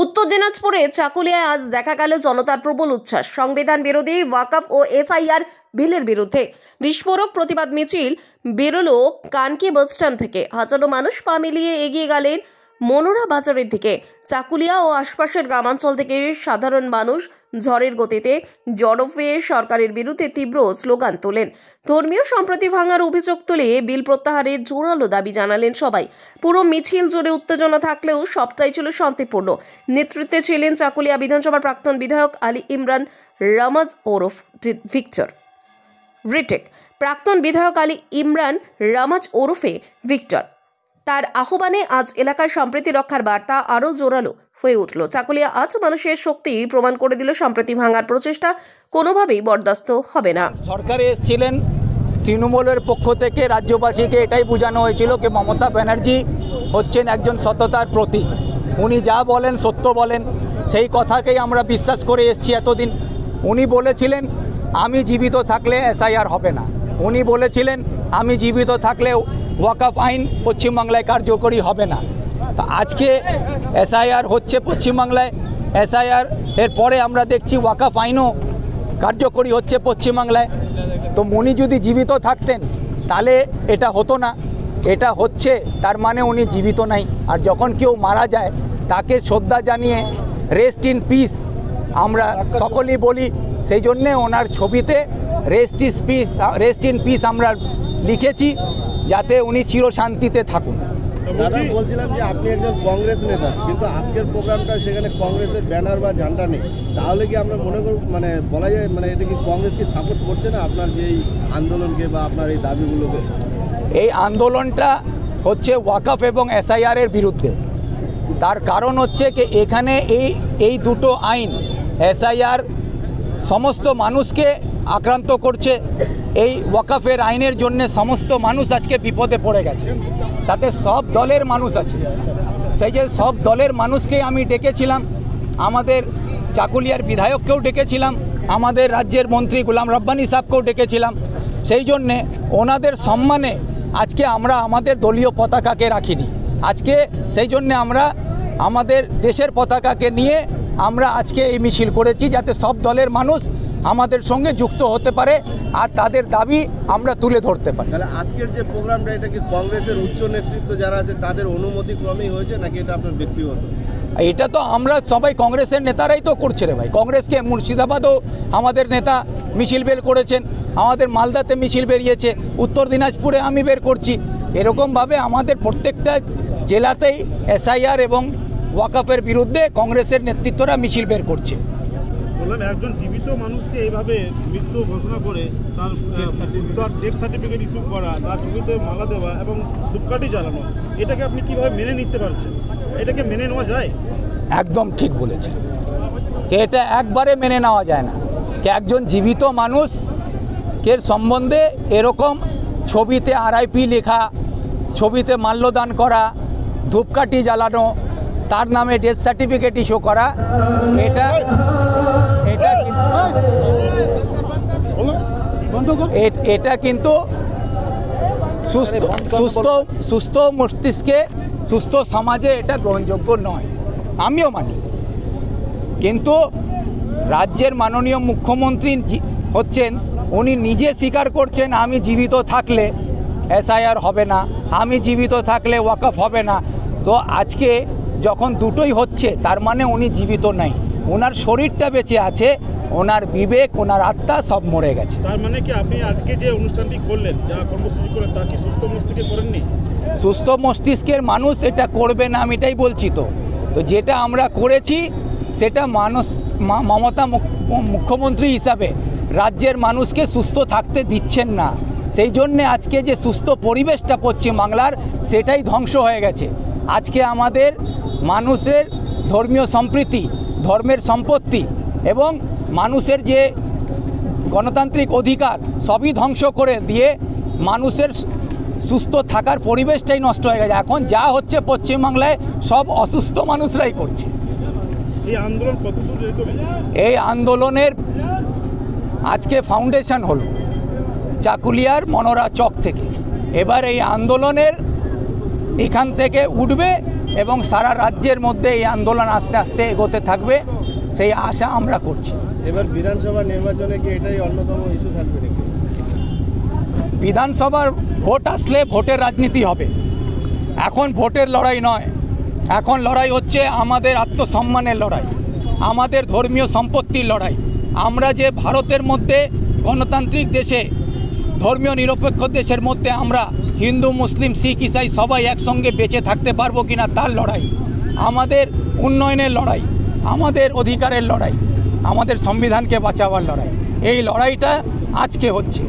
উত্তর দিনাজপুরে চাকুলিয়ায় আজ দেখা গেল জনতার প্রবল উচ্ছ্বাস। সংবিধান বিরোধী ওয়াকফ ও এসআইআর বিলের বিরুদ্ধে বিস্ফোরক প্রতিবাদ মিছিল বেরোলো কানকি বাসস্ট্যান্ড থেকে। হাজারো মানুষ পা মিলিয়ে এগিয়ে গেলেন মনোরা বাজারের দিকে। চাকুলিয়া ও আশপাশের গ্রামাঞ্চল থেকে সাধারণ মানুষ ঝড়ের গতিতে জড়ো হয়ে সরকারের বিরুদ্ধে তীব্র স্লোগান তোলেন। ধর্মীয় সম্প্রীতি ভাঙার অভিযোগ তুলে বিল প্রত্যাহারের জোরালো দাবি জানালেন সবাই। পুরো মিছিল জুড়ে উত্তেজনা থাকলেও সবটাই ছিল শান্তিপূর্ণ। নেতৃত্বে ছিলেন চাকুলিয়া বিধানসভার প্রাক্তন বিধায়ক আলী ইমরান রামাজ ওরফ ভিক্টর রিটেক। প্রাক্তন বিধায়ক আলী ইমরান রামাজ ওরফে ভিক্টর তার আহ্বানে আজ এলাকার সম্প্রীতি রক্ষার বার্তা আরও জোরালো হয়ে উঠল। চাকুলিয়া আজ মানুষের শক্তি প্রমাণ করে দিল সম্প্রীতি ভাঙার প্রচেষ্টা কোনোভাবেই বরদাস্ত হবে না। সরকারে এসেছিলেন তৃণমূলের পক্ষ থেকে, রাজ্যবাসীকে এটাই বোঝানো হয়েছিল যে মমতা ব্যানার্জি হচ্ছেন একজন সততার প্রতীক। উনি যা বলেন সত্য বলেন, সেই কথাকেই আমরা বিশ্বাস করে এসেছি এতদিন। উনি বলেছিলেন আমি জীবিত থাকলে এসআইআর হবে না। উনি বলেছিলেন আমি জীবিত থাকলে ওয়াকফ আইন পশ্চিমবাংলায় কার্যকরী হবে না। তো আজকে এসআইআর হচ্ছে পশ্চিমবাংলায়। এসআইআর এর পরে আমরা দেখছি ওয়াকফ আইনও কার্যকরী হচ্ছে পশ্চিমবাংলায়। তো উনি যদি জীবিত থাকতেন তাহলে এটা হতো না। এটা হচ্ছে, তার মানে উনি জীবিত নাই। আর যখন কেউ মারা যায় তাকে শ্রদ্ধা জানিয়ে রেস্ট ইন পিস আমরা সকলেই বলি, সেই জন্যে ওনার ছবিতে রেস্ট ইন পিস আমরা লিখেছি, যাতে উনি চিরশান্তিতে থাকুন। দাদা, বলছিলাম যে আপনি একজন কংগ্রেস নেতা, কিন্তু আজকের প্রোগ্রামটা সেখানে কংগ্রেসের ব্যানার বা ঝান্ডা নেই, তাহলে কি আমরা মনে করব বলা যায় এটা কি কংগ্রেস কি সাপোর্ট করছে না আপনার যে এই আন্দোলনকে বা আপনার এই দাবিগুলোকে? এই আন্দোলনটা হচ্ছে ওয়াকফ এবং এসআইআরের বিরুদ্ধে। তার কারণ হচ্ছে কি এখানে এই দুটো আইন, এসআইআর সমস্ত মানুষকে আক্রান্ত করছে। এই ওয়াকফের আইনের জন্য সমস্ত মানুষ আজকে বিপদে পড়ে গেছে। সাথে সব দলের মানুষ আছে। সেই যে সব দলের মানুষকে আমি ডেকেছিলাম, আমাদের চাকুলিয়ার বিধায়ককেও ডেকেছিলাম, আমাদের রাজ্যের মন্ত্রী গোলাম রব্বানী সাহেবকেও ডেকেছিলাম। সেই জন্যে ওনাদের সম্মানে আজকে আমরা আমাদের দলীয় পতাকাকে রাখিনি। আজকে সেই জন্যে আমরা আমাদের দেশের পতাকাকে নিয়ে আমরা আজকে এই মিছিল করেছি, যাতে সব দলের মানুষ আমাদের সঙ্গে যুক্ত হতে পারে আর তাদের দাবি আমরা তুলে ধরতে পারি। তাহলে আজকের যে প্রোগ্রামটা, এটা কি কংগ্রেসের উচ্চ নেতৃত্ব যারা আছে তাদের অনুমতি ক্রমেই হয়েছে, নাকি এটা আপনার ব্যক্তিগত? এটা তো আমরা সবাই কংগ্রেসের নেতারাই তো করছে রে ভাই। কংগ্রেসকে মুর্শিদাবাদও আমাদের নেতা মিছিল বের করেছেন, আমাদের মালদাতে মিছিল বেরিয়েছে, উত্তর দিনাজপুরে আমি বের করছি। এরকমভাবে আমাদের প্রত্যেকটা জেলাতেই এসআইআর এবং ওয়াকফের বিরুদ্ধে কংগ্রেসের নেতৃত্বরা মিছিল বের করছে। বললেন একজন জীবিত মানুষকে এইভাবে মৃত্যু ঘোষণা করে তার ডেথ সার্টিফিকেট ইস্যু করা, তার ছবিতে মালা দেওয়া এবং ধূপকাঠি জ্বালানো, এটাকে আপনি কিভাবে মেনে নিতে পারছেন? এটাকে মেনে নেওয়া যায়? একদম ঠিক বলেছেন, এটা একবারে মেনে নেওয়া যায় না। একজন জীবিত মানুষকে সম্বন্ধে এরকম ছবিতে RIP লেখা, ছবিতে মাল্যদান করা, ধূপকাঠি জ্বালানো, তার নামে ডেথ সার্টিফিকেট ইস্যু করা, এটা কিন্তু সুস্থ মস্তিষ্কে, সুস্থ সমাজে এটা গ্রহণযোগ্য নয়, আমিও মানি। কিন্তু রাজ্যের মাননীয় মুখ্যমন্ত্রী হচ্ছেন, উনি নিজে স্বীকার করছেন আমি জীবিত থাকলে এসআইআর হবে না, আমি জীবিত থাকলে ওয়াকফ হবে না। তো আজকে যখন দুটোই হচ্ছে, তার মানে উনি জীবিত নাই, ওনার শরীরটা বেঁচে আছে, ওনার বিবেক, ওনার আত্মা সব মরে গেছে। তার মানে কি আপনি আজকে যে অনুষ্ঠানটি করলেন, যা কর্মসূচি করলেন, তা কি সুস্থ মস্তিষ্কে করেননি? সুস্থ মস্তিষ্কের মানুষ এটা করবে না, আমি এটাই বলছি। তো যেটা আমরা করেছি সেটা মমতা মুখ্যমন্ত্রী হিসাবে রাজ্যের মানুষকে সুস্থ থাকতে দিচ্ছেন না। সেই জন্যে আজকে যে সুস্থ পরিবেশটা পশ্চিমবাংলার, সেটাই ধ্বংস হয়ে গেছে। আজকে আমাদের মানুষের ধর্মীয় সম্প্রীতি, ধর্মের সম্পত্তি এবং মানুষের যে গণতান্ত্রিক অধিকার, সবই ধ্বংস করে দিয়ে মানুষের সুস্থ থাকার পরিবেশটাই নষ্ট হয়ে গেছে। এখন যা হচ্ছে পশ্চিমবাংলায় সব অসুস্থ মানুষরাই করছে। এই আন্দোলন কতদূর? এই আন্দোলনের আজকে ফাউন্ডেশন হলো চাকুলিয়ার মনোরা চক থেকে। এবার এই আন্দোলনের এখান থেকে উঠবে এবং সারা রাজ্যের মধ্যে এই আন্দোলন আস্তে আস্তে এগোতে থাকবে, সেই আশা আমরা করছি। এবার বিধানসভা নির্বাচনে কি এটাই অন্যতম ইস্যু থাকবে নাকি? বিধানসভার ভোট আসলে ভোটের রাজনীতি হবে, এখন ভোটের লড়াই নয়, এখন লড়াই হচ্ছে আমাদের আত্মসম্মানের লড়াই, আমাদের ধর্মীয় সম্পত্তির লড়াই। আমরা যে ভারতের মধ্যে গণতান্ত্রিক দেশে, ধর্মীয় নিরপেক্ষ দেশের মধ্যে আমরা হিন্দু, মুসলিম, শিখ, ইসাই সবাই একসঙ্গে বেঁচে থাকতে পারবো কিনা তার লড়াই, আমাদের উন্নয়নের লড়াই, আমাদের অধিকারের লড়াই, আমাদের সংবিধানকে বাঁচাবার লড়াই। এই লড়াইটা আজকে হচ্ছে।